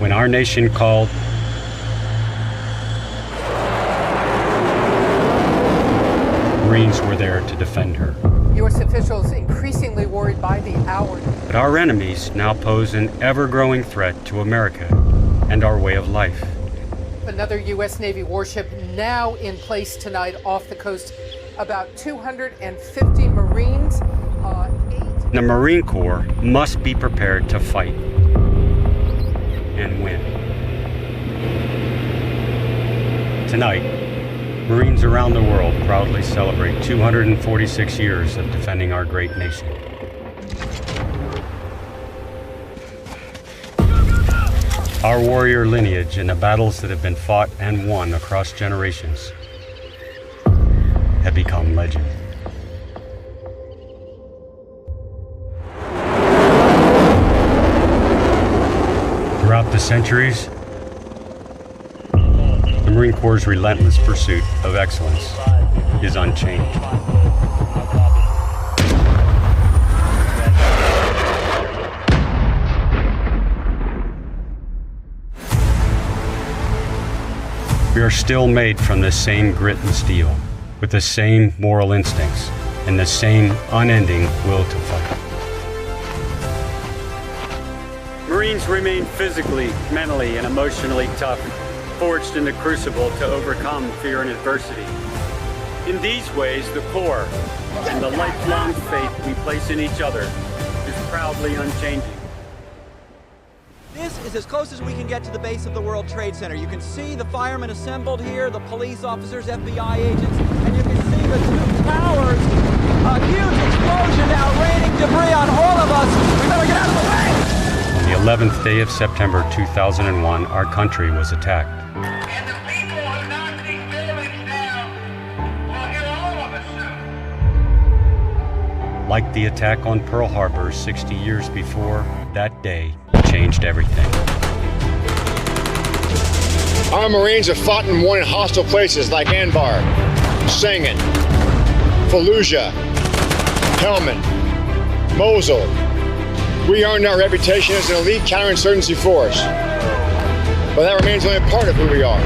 when our nation called, Marines were there to defend her. U.S. officials increasingly worried by the hour. But our enemies now pose an ever-growing threat to America and our way of life. Another U.S. Navy warship now in place tonight off the coast. About 250 Marines. The Marine Corps must be prepared to fight and win. Tonight, Marines around the world proudly celebrate 246 years of defending our great nation. Our warrior lineage and the battles that have been fought and won across generations have become legend. Throughout the centuries, the Marine Corps' relentless pursuit of excellence is unchanged. We are still made from the same grit and steel, with the same moral instincts and the same unending will to fight. Marines remain physically, mentally, and emotionally tough, forged in the crucible to overcome fear and adversity. In these ways, the Corps and the lifelong faith we place in each other is proudly unchanging. This is as close as we can get to the base of the World Trade Center. You can see the firemen assembled here, the police officers, FBI agents, and you can see the two towers. A huge explosion now raining debris on all of us. We better get out of the way! On the 11th day of September 2001, our country was attacked. And the people who knock these buildings down will hear all of us soon. Like the attack on Pearl Harbor 60 years before, that day changed everything. Our Marines have fought and won in hostile places like Anbar, Sangin, Fallujah, Helmand, Mosul. We earned our reputation as an elite counterinsurgency force, but that remains only a part of who we are.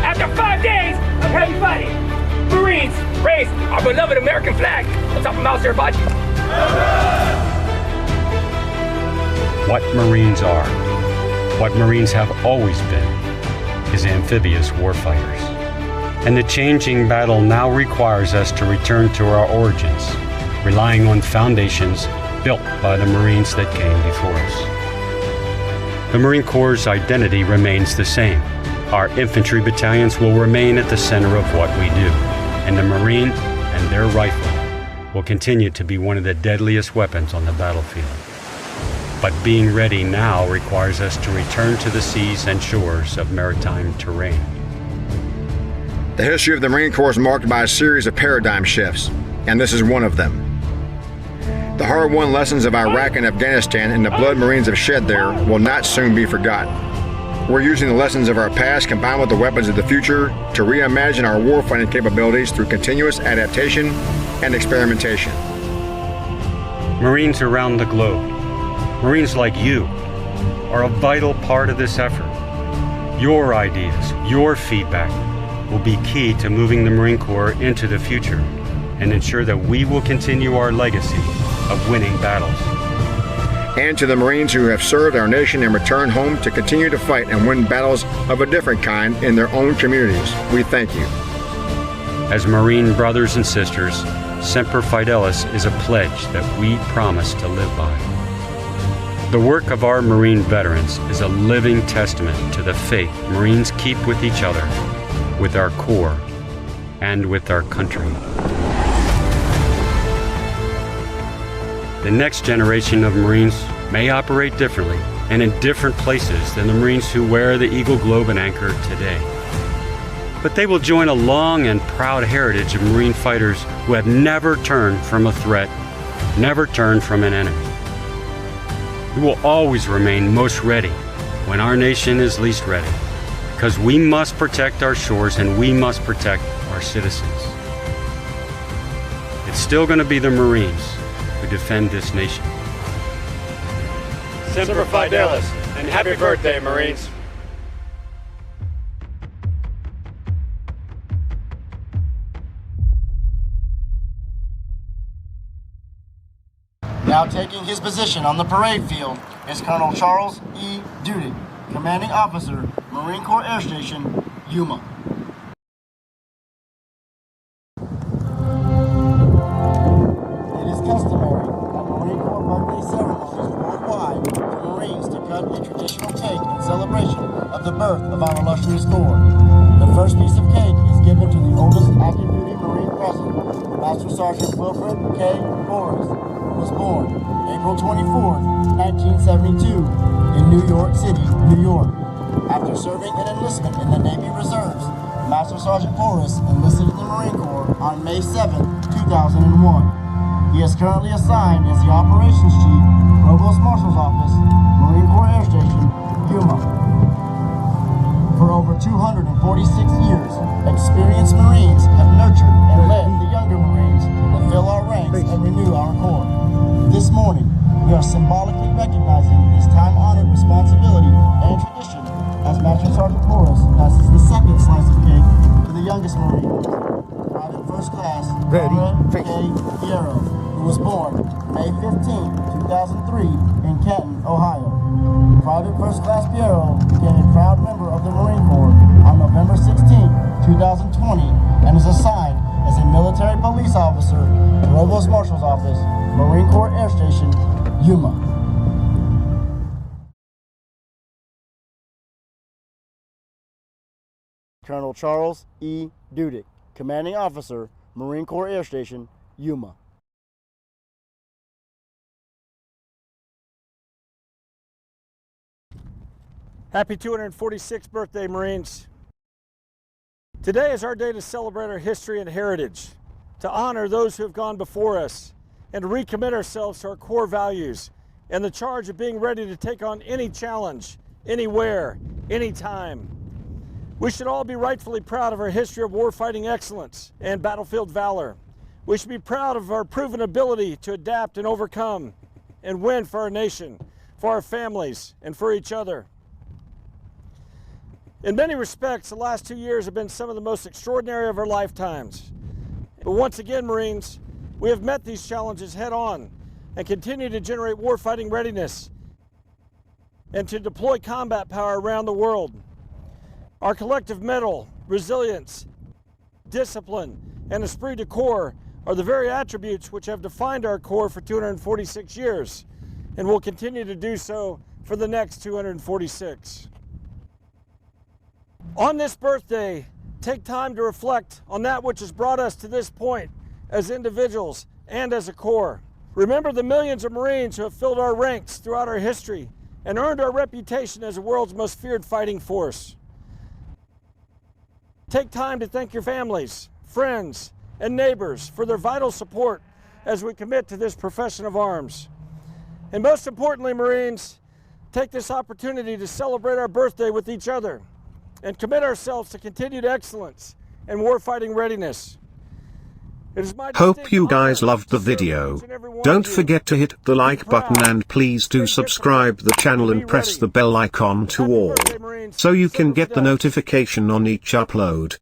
After 5 days of heavy fighting, Marines raised our beloved American flag on top of Mount Suribachi. What Marines are, what Marines have always been, is amphibious warfighters. And the changing battle now requires us to return to our origins, relying on foundations built by the Marines that came before us. The Marine Corps' identity remains the same. Our infantry battalions will remain at the center of what we do, and the Marine and their rifle will continue to be one of the deadliest weapons on the battlefield. But being ready now requires us to return to the seas and shores of maritime terrain. The history of the Marine Corps is marked by a series of paradigm shifts, and this is one of them. The hard-won lessons of Iraq and Afghanistan and the blood Marines have shed there will not soon be forgotten. We're using the lessons of our past combined with the weapons of the future to reimagine our warfighting capabilities through continuous adaptation and experimentation. Marines around the globe, Marines like you, are a vital part of this effort. Your ideas, your feedback will be key to moving the Marine Corps into the future and ensure that we will continue our legacy of winning battles. And to the Marines who have served our nation and returned home to continue to fight and win battles of a different kind in their own communities, we thank you. As Marine brothers and sisters, Semper Fidelis is a pledge that we promise to live by. The work of our Marine veterans is a living testament to the faith Marines keep with each other, with our Corps, and with our country. The next generation of Marines may operate differently and in different places than the Marines who wear the Eagle, Globe, and Anchor today. But they will join a long and proud heritage of Marine fighters who have never turned from a threat, never turned from an enemy. We will always remain most ready when our nation is least ready, because we must protect our shores and we must protect our citizens. It's still going to be the Marines who defend this nation. Semper Fidelis, And happy birthday, Marines. Now taking his position on the parade field is Colonel Charles E. Dudick, Commanding Officer, Marine Corps Air Station, Yuma. It is customary at Marine Corps birthday ceremonies worldwide for Marines to cut a traditional cake in celebration of the birth of our illustrious Corps. The first piece of cake is given to the oldest active duty Marine present, Master Sergeant Wilfred K. Boris, was born April 24, 1972, in New York City, New York. After serving an enlistment in the Navy Reserves, Master Sergeant Boris enlisted in the Marine Corps on May 7, 2001. He is currently assigned as the Operations Chief, Provost Marshal's Office, Marine Corps Air Station, Yuma. For over 246 years, experienced Marines have nurtured and led the younger Marines that fill our ranks and renew our Corps. This morning, we are symbolically recognizing this time-honored responsibility and tradition as Master Sergeant Boris passes the second slice of cake to the youngest Marine, Private First Class Ariz K. Piero, who was born May 15, 2003 in Canton, Ohio. Private First Class Piero became a proud member of the Marine Corps on November 16, 2020, and is assigned as a military police officer to Provost Marshal's Office, Marine Corps Air Station, Yuma. Colonel Charles E. Dudick, Commanding Officer, Marine Corps Air Station, Yuma. Happy 246th birthday, Marines. Today is our day to celebrate our history and heritage, to honor those who have gone before us, and to recommit ourselves to our core values and the charge of being ready to take on any challenge, anywhere, anytime. We should all be rightfully proud of our history of warfighting excellence and battlefield valor. We should be proud of our proven ability to adapt and overcome and win for our nation, for our families, and for each other. In many respects, the last 2 years have been some of the most extraordinary of our lifetimes. But once again, Marines, we have met these challenges head on and continue to generate warfighting readiness and to deploy combat power around the world. Our collective mettle, resilience, discipline, and esprit de corps are the very attributes which have defined our Corps for 246 years and will continue to do so for the next 246. On this birthday, take time to reflect on that which has brought us to this point as individuals and as a Corps. Remember the millions of Marines who have filled our ranks throughout our history and earned our reputation as the world's most feared fighting force. Take time to thank your families, friends, and neighbors for their vital support as we commit to this profession of arms. And most importantly, Marines, take this opportunity to celebrate our birthday with each other and commit ourselves to continued excellence and warfighting readiness. Hope you guys loved the video. Don't forget to hit the like button and please do subscribe the channel and press the bell icon to all, so you can get the notification on each upload.